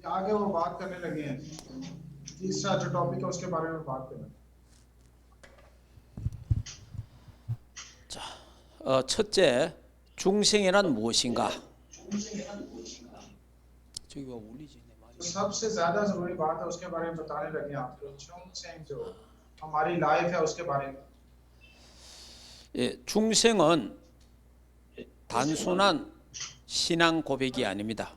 आगे वो बात करने लगे हैं। तीसरा जो टॉपिक है उसके बारे में बात करना। 첫째, 중생이란 무엇인가? 저기 와 울리지 내 말이. तो सबसे ज्यादा जरूरी बात है उसके बारे में बताने लगे हैं आपको। चुंगसेंग जो हमारी लाइफ है उसके बारे में। 예, 중생은 단순한 신앙 고백이 아닙니다.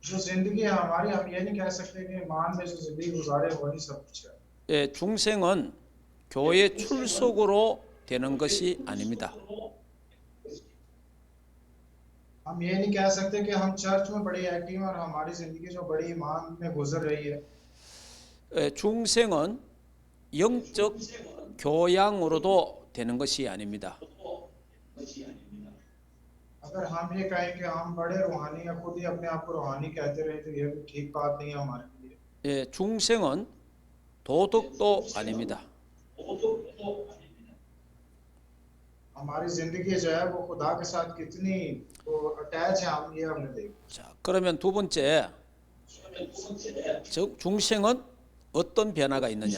जो जिंदगी है हमारी, हम ये नहीं कह सकते कि ईमान में जो जिंदगी गुजारे वही सब कुछ है। 예, 중생은 교회 출석으로 되는 것이 아닙니다. हम ये नहीं कह सकते कि हम चर्च में बड़ी एक्टिव और हमारी जिंदगी जो बड़ी ईमान में गुजर रही है। 예, 중생은 영적 교양으로도 되는 것이 아닙니다. अगर हम ये कहें कि हम बड़े रूहानी या खुद ही अपने आप को रूहानी कहते रहे तो ये भी ठीक बात नहीं है हमारे लिए। 예, 중생은 도덕도 아닙니다. हमारी जिंदगी जो है वो खुदा के साथ कितनी वो अटैच है, हम ये हमने देखा। 자, 그러면 두 번째, 중생은 어떤 변화가 있느냐?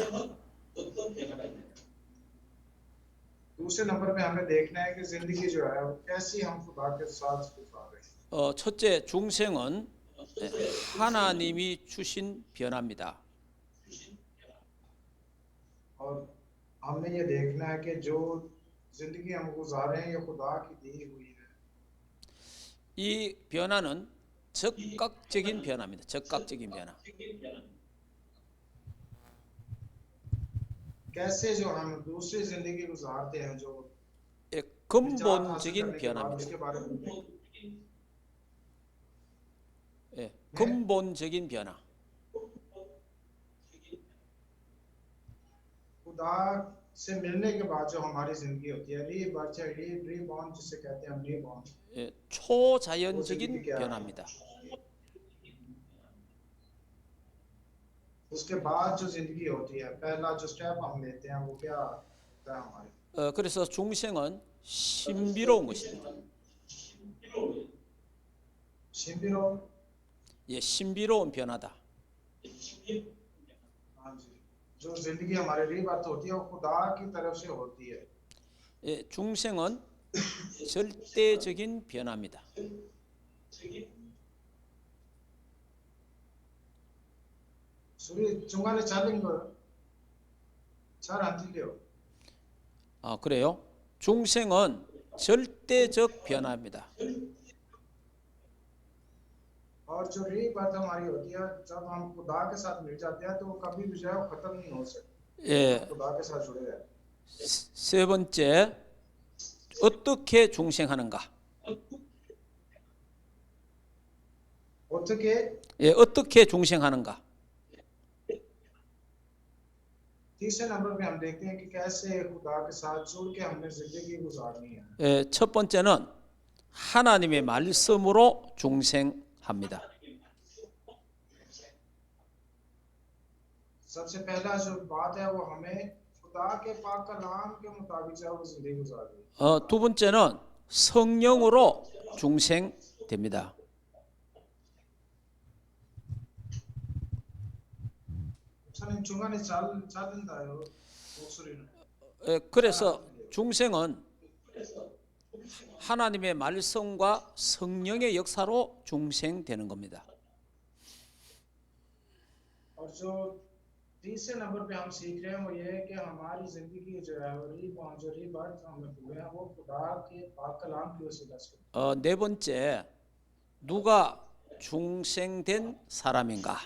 दूसरे नंबर पे हमें देखना है कि जिंदगी जो है वो कैसी हम खुदा के साथ गुजार रहे हैं। 첫째, 중생은 하나님이 주신 변화입니다. और हमने ये देखना है कि जो जिंदगी हम गुजार रहे हैं ये खुदा की दी हुई है। 이 변화는 적극적인 변화입니다. 적극적인 변화. कैसे जो हम दूसरी जिंदगी गुजारते हैं जो 예, निजात हासिल 근본적인 करने के बाद 변화입니다. उसके बारे में 예, 근본적인 변화. खुदा से मिलने के बाद जो हमारी जिंदगी होती है, रीबॉर्न जिसे कहते हैं हम रीबॉर्न, 예, वो जिंदगी 초자연적인 क्या है। 변화입니다. उसके बाद जो जिंदगी होती है, पहला जो स्टेप हम लेते हैं वो क्या होता है हमारे। 그래서 중생은 신비로운 것입니다. शिबिरो, 예, 신비로운 변화다. हाँ जी, जो जिंदगी हमारे रीबर्थ होती है वो खुदा की तरफ से होती है। 예, 중생은 절대적인 변화입니다. 수리 중간에 잘린 거 잘 안 들려. 아, 그래요? 중생은 절대적 변화입니다. और जो रीबर्थ हमारी होती है जब हम खुदा के साथ मिल जाते हैं तो वो कभी भी जो है वो खत्म नहीं हो सकती। 예, खुदा के साथ जुड़े रहे। 세 번째, 어떻게 중생하는가? 어떻게 예, 어떻게 중생하는가? तीसरे नंबर पे हम देखते हैं कि कैसे खुदा के साथ जुड़ के हमने जिंदगी गुजारनी है। 예, 첫 번째는 하나님의 말씀으로 중생합니다. सबसे पहला जो बात है वो हमें खुदा के पाक कलाम के मुताबिक जो है वो जिंदगी गुजारनी है। 두 번째는 성령으로 중생됩니다. 저는 중간에 잘린다요 목소리는. 예, 그래서 중생은 하나님의 말씀과 성령의 역사로 중생되는 겁니다. और जो तीसरे नंबर पे हम सीख रहे हैं वो ये है कि हमारी जिंदगी जो है वो जो रीबर्थ हमने हुए हैं वो खुदा के पाक कलाम की वसीला से। 네 번째, 누가 중생된 사람인가?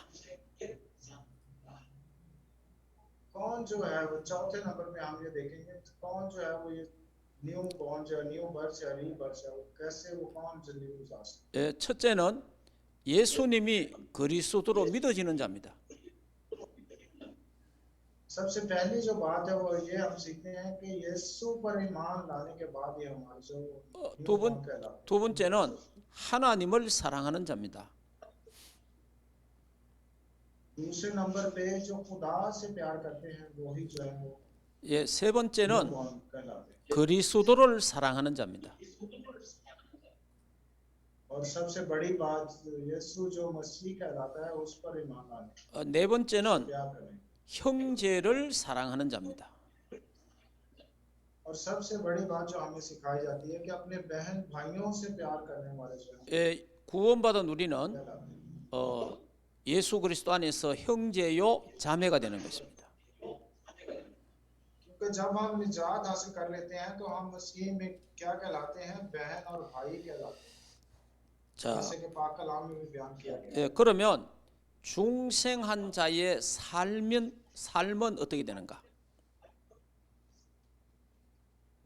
कौन जो है वो चौथे नंबर पे हम ये देखेंगे कौन जो है वो ये न्यू बॉर्न जो है न्यू बर्थ है रीबर्थ है वो कैसे वो कौन जिंदगी गुजार सकता 예, 첫째는 예수님이 그리스도로 믿어지는 자입니다. है। सबसे पहली जो बात है वो ये हम सीखते हैं कि यीशु पर ईमान लाने के बाद ये हमारे जो न्यू बॉर्न कहलाता है। 두 번째는 하나님을 사랑하는 자입니다. दूसरे नंबर पे जो खुदा से प्यार करते हैं वही जो है वो 예, 세 न्यू 번째는 बॉर्न कहलाते हैं। 그리스도를 사랑하는 자입니다. और सबसे बड़ी बात यीशु जो मसीह कहलाता है उस पर ईमान लाने, 네 번째는 प्यार करने। 형제를 사랑하는 자입니다. और सबसे बड़ी बात जो हमें सिखाई जाती है कि अपने बहन भाइयों से प्यार करने वाले जो हैं 구원받은 우리는 कहलाते हैं। 예수 그리스도 안에서 형제요 자매가 되는 것입니다. क्योंकि जब हम निजात हासिल कर लेते हैं तो हम मसीह में क्या कहलाते हैं, बहन और भाई कहलाते हैं, 자, जैसे कि पाक कलाम में भी बयान किया गया है। 그러면 중생한 자의 삶은 어떻게 되는가?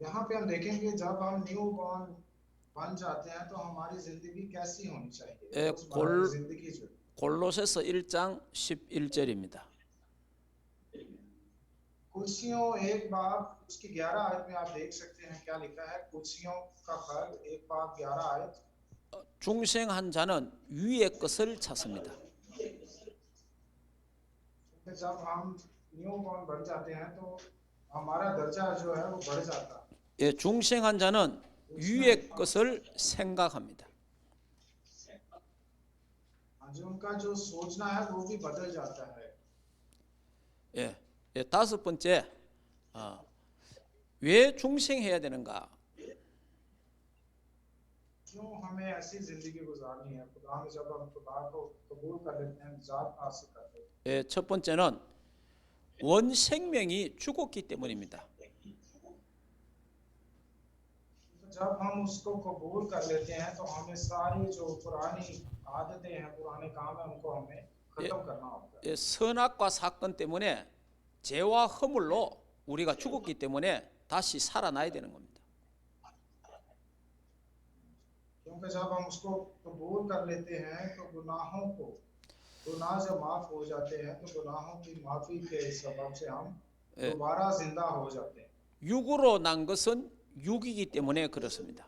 यहाँ पे हम देखेंगे जब हम न्यू बॉर्न बन जाते हैं तो हमारी जिंदगी कैसी होनी चाहिए, रोजमर्रा की जिंदगी जो 골로새서 1장 11절입니다. कुर्सियों एक बाब उसकी 11 आयत में आप देख सकते हैं क्या लिखा है। कुर्सियों का खत एक बाब 11 आयत। 중생한 자는 위의 것을 찾습니다. जब हम न्यू बॉर्न बन जाते हैं तो हमारा दर्जा जो है वो बढ़ जाता है। 예, 중생한 자는 위의 것을 생각합니다. जो उनका जो सोचना है वो भी बदल जाता है। 다섯 번째, 왜 중생해야 되는가? क्यों हमें ऐसी जिंदगी गुजारनी है। खुदा में जब हम खुदा को कबूल कर लेते हैं, जात हासिल करते हैं। 첫 번째는 원 생명이 죽었기 때문입니다. जब हम उसको कबूल कर लेते हैं तो हमें सारी जो पुरानी आदतें हैं, पुराने काम हैं, उनको हमें खत्म करना होता है। 선악과 사건 때문에 죄와 허물로 우리가 죽었기 때문에 다시 살아나야 되는 겁니다. क्योंकि जब हम उसको कबूल कर लेते हैं तो गुनाह जब माफ हो जाते हैं तो गुनाहों की माफी के सबब से हम दोबारा जिंदा हो जाते हैं। 육으로 난 것은 육이기 때문에 그렇습니다.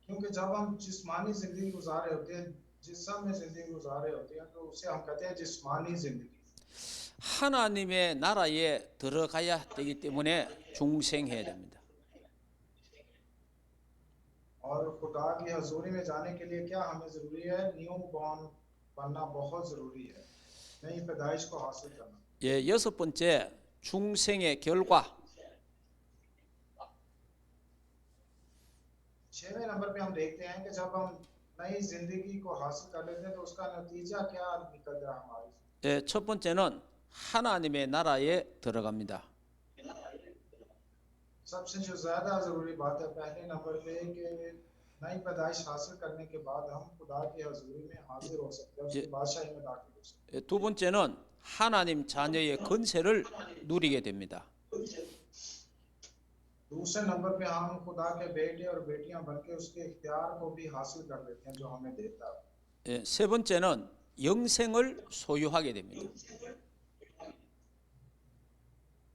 क्योंकि जब हम जिस्मानी जिंदगी गुजार रहे होते हैं, जिस्म में जिंदगी गुजार रहे होते हैं तो उसे हम कहते हैं जिस्मानी जिंदगी। 하나님의 나라에 들어가야 되기 때문에 중생해야 됩니다. और खुदा की हजूरी में जाने के लिए क्या हमें जरूरी है, न्यू बॉर्न बनना बहुत जरूरी है, नई पैदाइश को हासिल करना। 여섯 번째, 중생의 결과. 6वें नंबर पे हम देखते हैं कि जब हम नई जिंदगी को हासिल कर लेते हैं तो उसका नतीजा क्या निकलता है हमारे। 첫 번째는 하나님의 나라에 들어갑니다. सबसे जो ज्यादा जरूरी बात है पहले नंबर पे कि नई पैदाइश हासिल करने के बाद हम खुदा की हजूरी में हाजिर हो सकते हैं, उसकी बादशाही में दाखिल हो सकते हैं। 두 번째는 하나님 자녀의 건세를 누리게 됩니다. दूसरे नंबर पे हम खुदा के बेटे और बेटियां बनके उसके इख्तियार को भी हासिल कर लेते हैं जो हमें देता है। 세 번째는 영생을 소유하게 됩니다.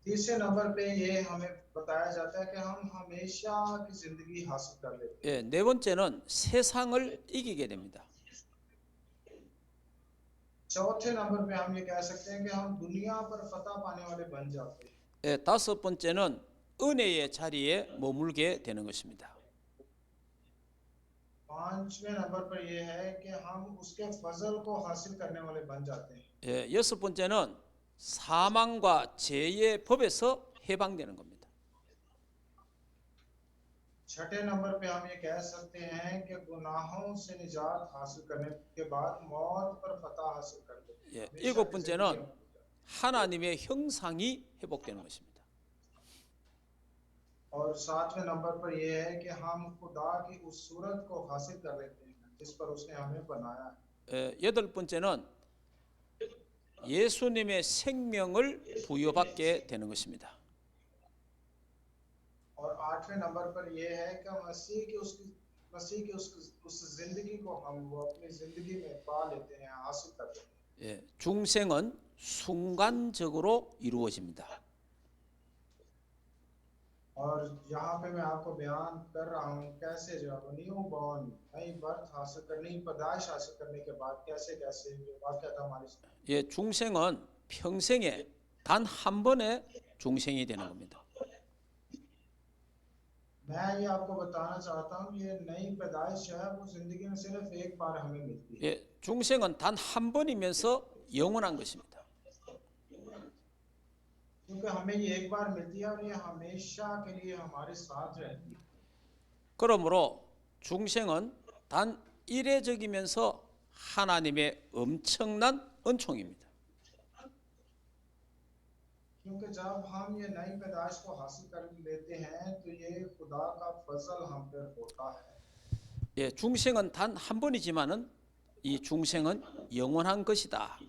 तीसरे नंबर पे ये हमें बताया जाता है कि हम हमेशा की जिंदगी हासिल कर लेते हैं। 네 번째는 세상을 이기게 됩니다. चौथे नंबर पे हम ये कह सकते हैं कि हम दुनिया पर फतह पाने वाले बन जाते हैं। 다섯 번째는 은혜의 자리에 머물게 되는 것입니다. पांचवें नंबर पर यह है कि हम उसके फजल को हासिल करने वाले बन जाते हैं। 여섯 번째는 사망과 죄의 법에서 해방되는 겁니다. छठे नंबर पे हम ये कह सकते हैं कि गुनाहों से निजात हासिल करने के बाद मौत पर फतह हासिल करते हैं। 일곱 번째는 하나님의 형상이 회복되는 것입니다. और सातवें नंबर पर यह है कि हम खुदा की उस सूरत को हासिल कर लेते हैं जिस पर उसने हमें बनाया है। 여덟 번째는 예수님의 생명을 부여받게 되는 것입니다. और आठवें नंबर पर यह है कि मसीह की उस जिंदगी को हम वो अपनी जिंदगी में पा लेते हैं, हासिल करते हैं। 중생은 순간적으로 이루어집니다. और यहाँ पे मैं आपको बयान कर रहा हूँ कैसे जो न्यू बॉर्न नई बर्थ हासिल करने, नई पैदाइश हासिल करने के बाद कैसे कैसे जो वाक्य था हमारी। 중생은 평생에 단 한 번의 중생이 되는 겁니다. मैं ये आपको बताना चाहता हूँ ये नई पैदाइश जो है वो जिंदगी में सिर्फ एक बार हमें मिलती है। 예, 중생은 단 한 번이면서 영원한 것입니다. क्योंकि हमें ये एक बार मिलती है और ये हमेशा के लिए हमारे साथ रहती है। 그러므로 중생은 단 이례적이면서 하나님의 엄청난 은총입니다. क्योंकि जब हम ये नई पैदाइश को हासिल कर लेते हैं तो ये खुदा का फजल हम पर होता है। 예, 중생은 단 한 번이지만은 이 중생은 영원한 것이다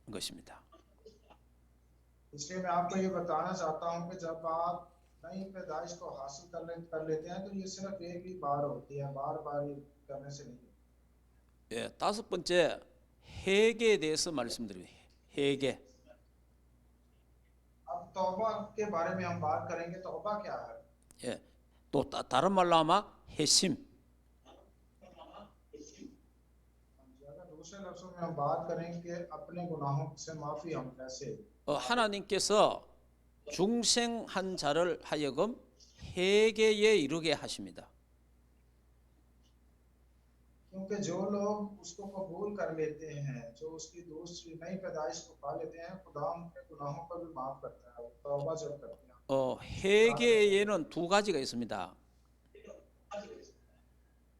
것입니다. इसलिए मैं आपको ये बताना चाहता हूँ कि जब आप नई पैदाइश को हासिल कर लेते हैं तो ये सिर्फ एक ही बार होती है, बार बार ये करने से नहीं। 예, 다섯 번째 회개에 대해서 말씀드립니다. 회개. अब तौबा के बारे में हम बात करेंगे। तौबा क्या है? 예, 또 다른 말로 하면 회심. अगर दूसरे लफ्जों में हम बात करें कि अपने गुनाहों से माफी हम कैसे, 하나님께서 중생한 자를 하여금 회개에 이르게 하십니다. क्योंकि जो लोग उसको कबूल कर लेते हैं, जो उसकी दूसरी नई पैदाइश को पा लेते हैं, खुदा उनके गुनाहों को भी माफ करता है तौबा जब करते हैं। 회개에는 두 가지가 있습니다.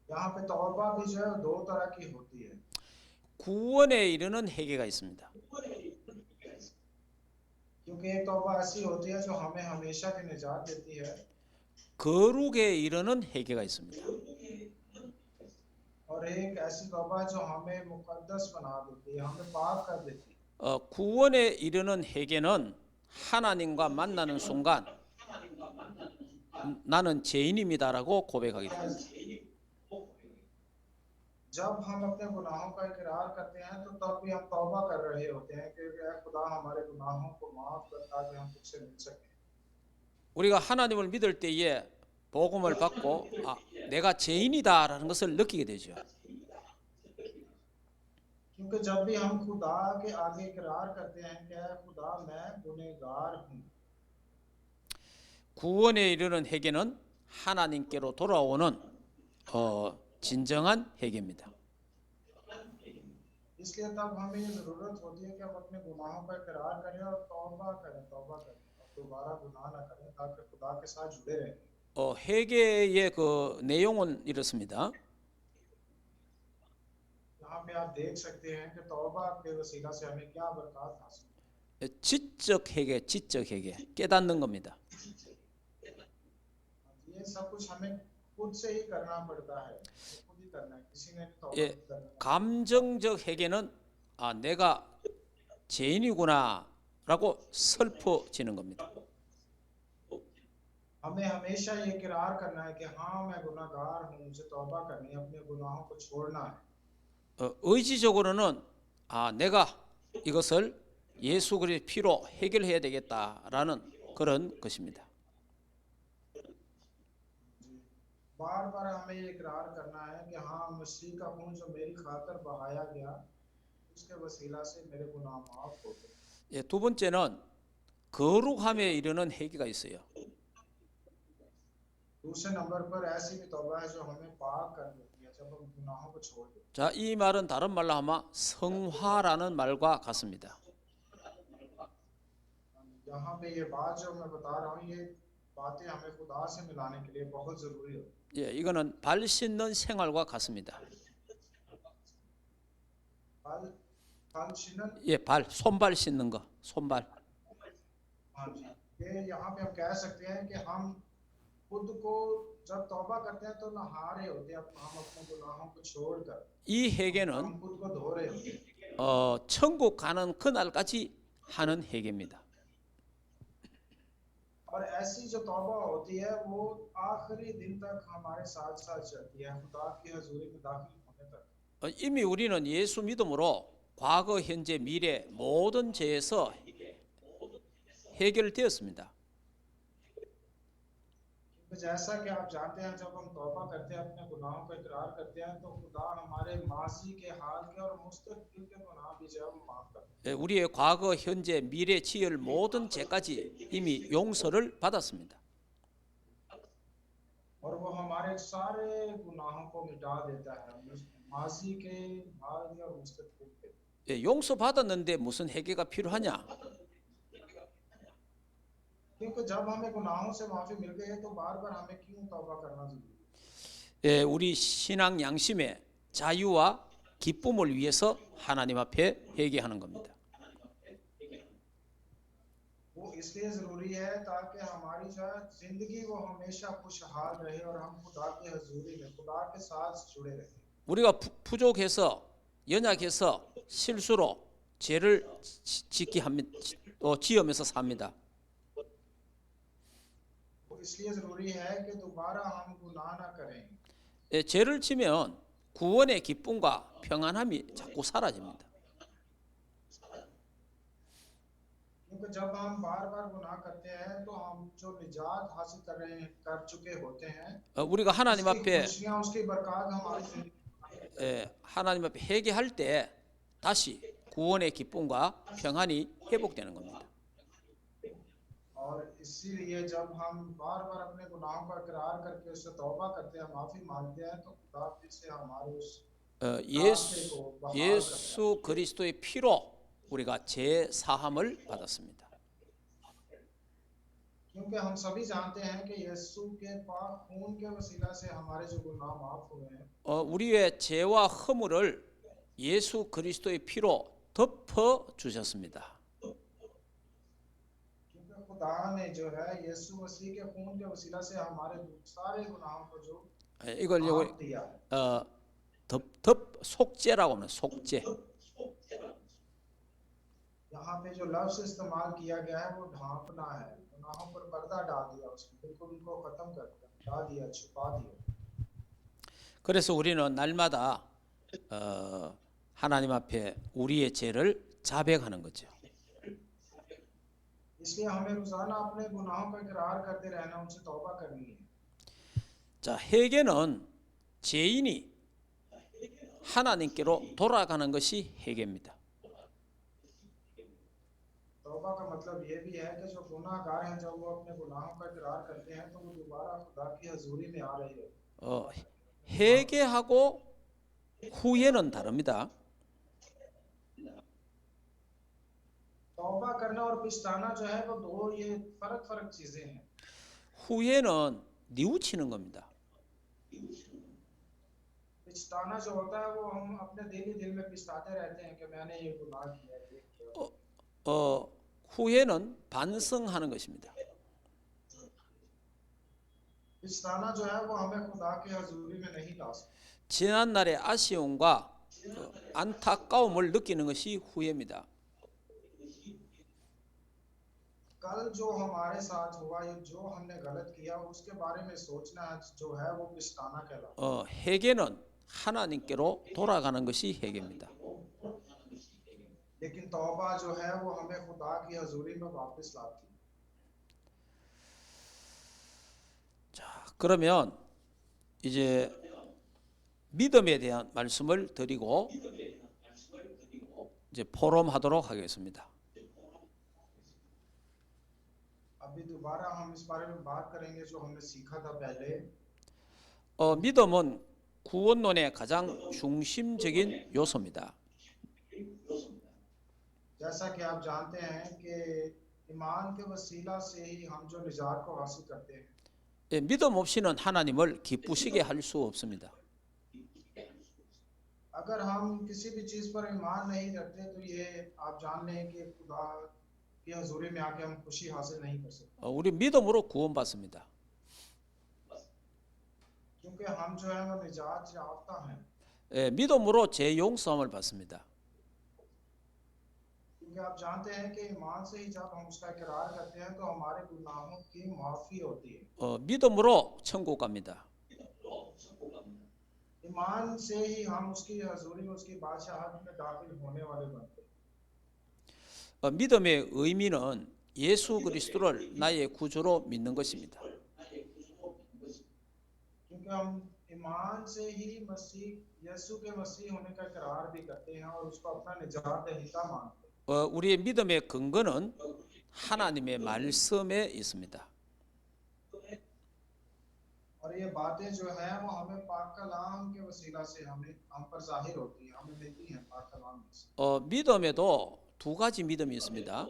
यहाँ पे तौबा भी जो है दो तरह की होती है। 구원에 이르는 회개가 있습니다. क्योंकि एक तौबा ऐसी होती है जो हमें हमेशा की निजात देती है, 거룩에 이르는 회개가 있습니다. और एक ऐसी तौबा जो हमें मुकद्दस बना देती है, हमें पाक कर देती है। 구원에 이르는 회개는 하나님과 만나는 순간 나는 죄인입니다라고 고백하게 됩니다. जब हम अपने गुनाहों का इकरार करते हैं तो तब भी हम तौबा कर रहे होते हैं कि ऐ खुदा हमारे गुनाहों को माफ कर ताकि हम तुझसे मिल सकें। 우리가 하나님을 믿을 때에 복음을 받고 내가 죄인이다라는 것을 느끼게 되죠. क्योंकि जब भी हम खुदा के आगे इकरार करते हैं कि ऐ खुदा मैं गुनहगार हूँ, 구원에 이르는 회개는 하나님께로 돌아오는 진정한 회개입니다. इसलिए तब हमें ये जरूरत होती है कि हम अपने गुनाहों का इकरार करें और तौबा करें और दोबारा गुनाह ना करें ताकि खुदा के साथ जुड़े रहें। 회개의 그 내용은 이렇습니다. यहाँ पे आप देख सकते हैं कि तौबा के वसीला से हमें क्या बरकत हासिल है। 지적 회개, 지적 회개, 깨닫는 겁니다. ये सब कुछ हमें खुद से ही करना पड़ता है, खुद ही करना है, किसी ने तौबा 예, नहीं करना। 감정적 회개는 내가 죄인이구나라고 슬퍼지는 겁니다. हमें हमेशा ये इकरार करना है कि हाँ मैं गुनाहगार हूँ, मुझे तौबा करनी है, अपने गुनाहों को छोड़ना है। 의지적으로는 내가 이것을 예수 그리스도의 피로 해결해야 되겠다라는 그런 것입니다. बार बार हमें ये इकरार करना है कि हाँ मसीह का खून जो मेरी खातिर बहाया गया उसके वसीला से मेरे गुनाह माफ हो गए। 예, 두 번째는 거룩함에 이르는 회개가 있어요. दूसरे नंबर पर ऐसी भी तौबा है जो हमें पाक कर देती है जब हम गुनाहों को छोड़ देते 자, 이 말은 다른 말로 하면 성화라는 말과 같습니다. हैं। यहाँ पे ये बात जो मैं बता रहा हूँ ये बातें हमें खुदा से मिलाने के लिए बहुत जरूरी है। 예, 이거는 발 씻는 생활과 같습니다. फल छिनन, 예, 손발 씻는 거, 손발. हाँ जी, ये यहाँ पे हम कह सकते हैं कि हम खुद को जब तौबा करते हैं तो नहा रहे होते हैं, हम अपने गुनाहों को छोड़कर 이 회개는 हम खुद को धो रहे होते हैं। 천국 가는 그날까지 하는 회개입니다. और ऐसी जो तौबा होती है वो आखिरी दिन तक हमारे साथ साथ चलती है, खुदा की हजूरी में दाखिल होने तक। 이미 우리는 예수 믿음으로 과거, 현재, 미래 모든 죄에서 해결되었습니다. जैसा कि आप जानते हैं जब हम तौबा करते हैं, अपने गुनाहों का इकरार करते हैं तो खुदा हमारे माजी के हाल के और मुस्तकबिल के गुनाह भी जब माफ करते हैं। 우리의 과거, 현재, 미래 지을 모든 죄까지 이미 용서를 받았습니다. और वो हमारे सारे गुनाहों को मिटा देता है, माजी के, भावी और मुस्तकबिल के। 예, 용서받았는데 무슨 회개가 필요하냐? क्योंकि जब हमें गुनाहों से माफी मिल गई है तो बार बार हमें क्यों तौबा करना जरूरी है? 예, 우리 신앙 양심의 자유와 기쁨을 위해서 하나님 앞에 회개하는 겁니다. वो इसलिए जरूरी है ताकि हमारी जो है जिंदगी वो हमेशा खुशहाल रहे और हम खुदा की हजूरी में खुदा के साथ जुड़े रहे। 우리가 부족해서 연약해서 실수로 죄를 짓기 합니다. 지으면서 삽니다. वो इसलिए जरूरी है कि दोबारा हम गुनाह ना करें। 예, 죄를 지면 구원의 기쁨과 평안함이 자꾸 사라집니다. क्योंकि जब हम बार बार गुनाह करते हैं तो हम जो निजात हासिल कर चुके होते हैं, 우리가 하나님 उसकी 앞에 खुशियां उसकी बरकत हमारी जिंदगी 하나님 앞에 회개할 때 다시 구원의 기쁨과 평안이 회복되는 겁니다. और इसीलिए जब हम बार बार अपने गुनाहों का इकरार करके उससे तौबा करते हैं, माफी मांगते हैं, तो खुदा फिर से हमारे उस रास्ते को बहाल करता है। 예수 그리스도의 피로 우리가 제 사함을 받았습니다. क्योंकि हम सभी जानते हैं कि यीशु के पाक खून के वसीला से हमारे जो गुनाह माफ हुए हैं, 우리의 죄와 허물을 예수 그리스도의 피로 덮어 주셨습니다. क्योंकि खुदा ने जो है यीशु मसीह के खून के वसीला से हमारे सारे गुनाहों को जो 이걸 माफ दिया है। 속죄라고 하면 속죄. यहाँ पे जो लफ्ज इस्तेमाल किया गया है वो ढांपना है, गुनाहों पर पर्दा डाल दिया, उसने बिल्कुल उनको खत्म कर दिया, हटा दिया, छुपा दिया। 그래서 우리는 날마다 하나님 앞에 우리의 죄를 자백하는 거죠. इसलिए हमें रोजाना अपने गुनाहों का इकरार करते रहना, उनसे तौबा करनी है। 자, 회개는 죄인이 하나님께로 돌아가는 것이 회개입니다. तौबा का मतलब ये भी है कि जो गुनाहगार हैं जब वो अपने गुनाहों का इकरार करते हैं तो वो दोबारा खुदा की हजूरी में आ रही है। 회개하고 후회는 다릅니다. तौबा करना और पछताना जो है वो दो ये फर्क चीजें हैं। 후회는 뉘우치는 겁니다. पछताना जो होता है वो हम अपने दिल में पछताते रहते हैं कि मैंने ये गुनाह किया है। 후회는 반성하는 것입니다. पछताना जो है वो हमें खुदा की हजूरी में नहीं ला सकता। 지난 날의 아쉬움과 안타까움을 느끼는 것이 후회입니다. कल जो हमारे साथ हुआ या जो हमने गलत किया उसके बारे में सोचना जो है वो पछताना कहलाता है। 회개는 하나님께로 돌아가는 것이 회개입니다. लेकिन तौबा जो है वो हमें खुदा की हजूरी में वापस लाती है। 자, 그러면 이제 믿음에 대한 말씀을 드리고 이제 포럼하도록 하겠습니다. अभी दोबारा हम इस बारे में बात करेंगे जो हमने सीखा था पहले। 믿음은 구원론의 가장 중심적인 요소입니다. जैसा कि आप जानते हैं कि ईमान के वसीला से ही हम जो निजात को हासिल करते हैं। 믿음 없이는 하나님을 기쁘시게 할 수 없습니다. अगर हम किसी भी चीज पर ईमान नहीं रखते तो ये आप जान लें कि खुदा की हजूरी में आके हम खुशी हासिल नहीं कर सकते। 우리 믿음으로 구원받습니다. क्योंकि हम जो है वो निजात याफ्ता हैं। 믿음으로 죄 용서함을 받습니다. क्योंकि आप जानते हैं कि ईमान से ही जब हम उसका इकरार करते हैं तो हमारे गुनाहों की माफी होती है। 믿음으로 천국 갑니다. ईमान से ही हम उसकी हजूरी में उसकी बादशाहत में दाखिल होने वाले बनते हैं। 믿음의 의미는 예수 그리스도를 나의 구주로 믿는 것입니다. क्योंकि हम ईमान से ही मसीह यीशु के मसीह होने का इकरार भी करते हैं और उसको अपना निजात दहिंदा मानते हैं। 우리의 믿음의 근거는 하나님의 말씀에 있습니다. और ये बातें जो है वो हमें पाक कलाम के वसीला से हमें हम पर जाहिर होती हैं, हमें मिलती हैं पाक कलाम में से। 믿음에도 두 가지 믿음이 있습니다.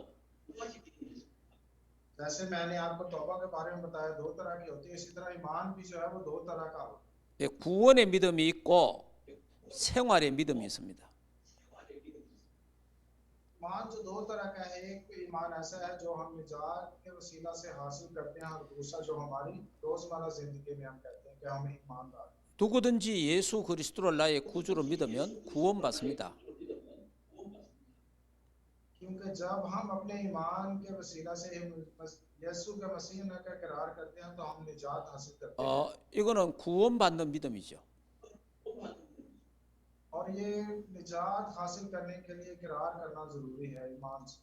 जैसे मैंने आपको तौबा के बारे में बताया, दो तरह की होती है, इसी तरह ईमान भी जो है वो दो तरह का होता 예, 구원의 믿음이 있고 생활의 믿음이 있습니다. है। ईमान जो दो तरह का है, एक ईमान ऐसा है जो हम निजात के वसीला से हासिल करते हैं, और दूसरा जो हमारी रोजमर्रा जिंदगी में हम कहते हैं कि हम ईमानदार हैं। 누구든지 예수 그리스도를 나의 구주로 믿으면 구원받습니다. क्योंकि जब हम अपने ईमान के वसीला से यीशु के मसीह ने का इकरार करते हैं तो हम निजात हासिल करते हैं। 이거는 구원받는 믿음이죠. और ये निजात हासिल करने के लिए इकरार करना जरूरी है ईमान से।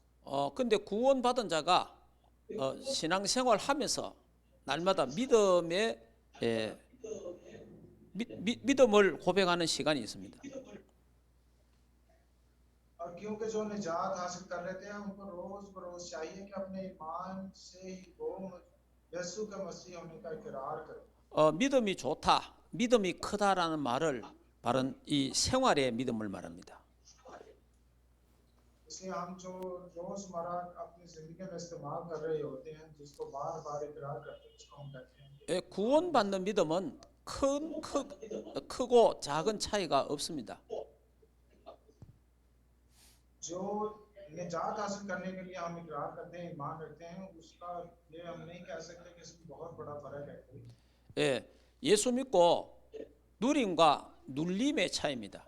근데 구원받은 자가 신앙생활 하면서 날마다 믿음의 믿음을 고백하는 시간이 있습니다. और क्योंकि जो निजात हासिल कर लेते हैं उनको रोज बरोज चाहिए कि अपने ईमान से ही वो यीशु के मसीह होने का इकरार करें। 믿음이 좋다, 믿음이 크다라는 말을 바른 이 생활의 믿음을 말합니다. इसलिए हम जो रोजमर्रा अपनी जिंदगी में इस्तेमाल कर रहे होते हैं, जिसको बार बार इकरार करते हैं, उसको हम कहते हैं। 구원받는 믿음은 크고 작은 차이가 없습니다. जो निजात हासिल करने के लिए हम इकरार करते हैं, ईमान रखते हैं, उसका ये हम नहीं कह सकते कि इसमें बहुत बड़ा फर्क है कोई। 예수 믿고 누림과 눌림의 차이입니다.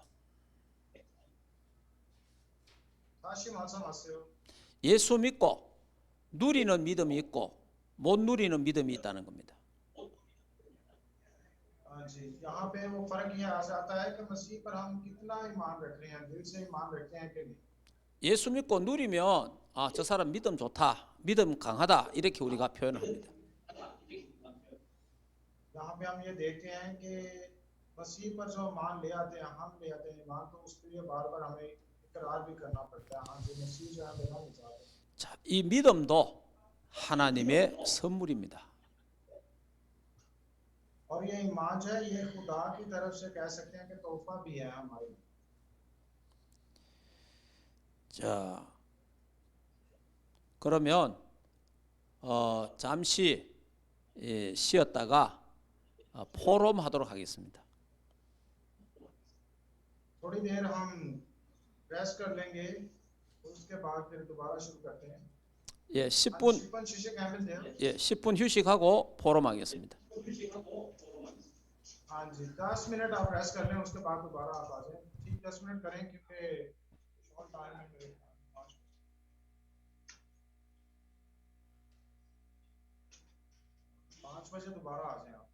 다시 말씀하세요. 예수 믿고 누리는 믿음이 있고 못 누리는 믿음이 있다는 겁니다. जी, यहाँ पे वो फर्क ये आ जाता है कि मसीह पर हम कितना ईमान रख रहे हैं, दिल से ईमान रखते हैं कि नहीं। 예수 믿고 누리면 저 사람 믿음 좋다, 믿음 강하다 이렇게 우리가 표현합니다. यहाँ पे हम ये देखते हैं कि मसीह पर जो ईमान ले आते हैं, हम ले आते हैं ईमान, तो उसके लिए बार बार हमें इकरार भी करना पड़ता है। हाँ जी, मसीह जो है मेरा निजात है। 자, 이 믿음도 하나님의 선물입니다. और ये ईमान जो है ये खुदा की तरफ से कह सकते हैं कि तोहफा भी है हमारे। 자, 그러면 잠시 쉬었다가 포럼하도록 하겠습니다. थोड़ी देर हम रेस्ट कर लेंगे, उसके बाद फिर दोबारा शुरू करते हैं। 예, 10분 휴식하고 포럼하겠습니다. हाँ जी, 10 मिनट आप रेस्ट कर लें, उसके बाद दोबारा आप आ जाएं। ठीक 10 मिनट करें क्योंकि शॉर्ट टाइम में मेरे 5 बजे दोबारा आ जाएं आप।